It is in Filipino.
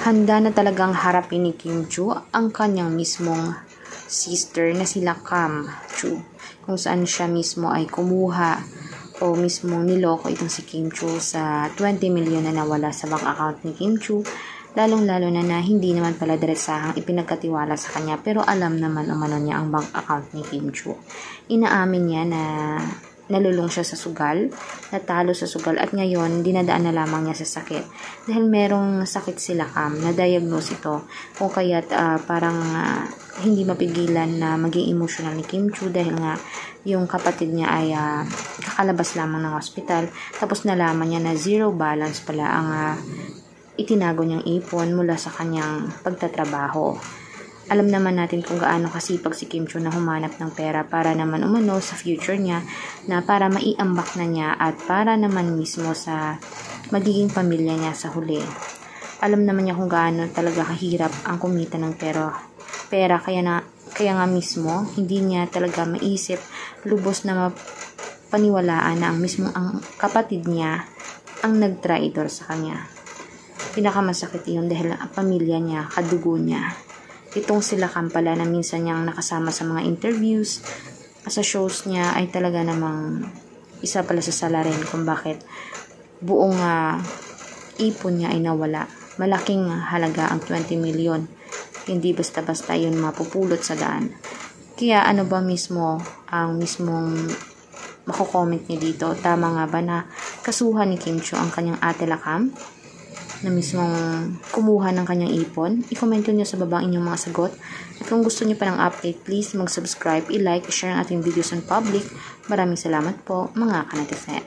handa na talagang harapin ni Kim Chu ang kanyang mismong sister na sila Kam Chu, kung saan siya mismo ay kumuha o mismong niloko itong si Kim Chu sa 20 million na nawala sa bank account ni Kim Chu, lalong-lalo na hindi naman pala diretsahang ipinagkatiwala sa kanya, pero alam naman umano niya ang bank account ni Kim Chu. Inaamin niya na nalulung siya sa sugal, natalo sa sugal, at ngayon dinadaan na lamang niya sa sakit. Dahil merong sakit sila Kam, na-diagnose ito, kung kaya't parang hindi mapigilan na maging emotional ni Kim Chu dahil nga yung kapatid niya ay kakalabas lamang ng hospital, tapos nalaman niya na zero balance pala ang itinago niyang ipon mula sa kanyang pagtatrabaho. Alam naman natin kung gaano kasipag si Kim Chu na humanap ng pera para naman umano sa future niya, na para maiambak na niya at para naman mismo sa magiging pamilya niya sa huli. Alam naman niya kung gaano talaga kahirap ang kumita ng pera, kaya nga mismo hindi niya talaga maisip lubos na paniwalaan na ang mismong ang kapatid niya ang nag-traitor sa kanya. Pinakamasakit yun dahil ang pamilya niya, kadugo niya. Itong sila Kam pala na minsan niyang nakasama sa mga interviews, sa shows niya, ay talaga namang isa pala sa salarin kung bakit buong ipon niya ay nawala. Malaking halaga ang 20 million. Hindi basta-basta yun mapupulot sa daan. Kaya ano ba mismo ang mismong mako-comment niya dito? Tama nga ba na kasuhan ni Kim Chu ang kanyang ate Kam na mismong kumuha ng kanyang ipon? I-comment nyo sa baba inyong mga sagot. At kung gusto nyo pa ng update, please mag-subscribe, i-like, i-share ang ating videos on public. Maraming salamat po mga kanatizen.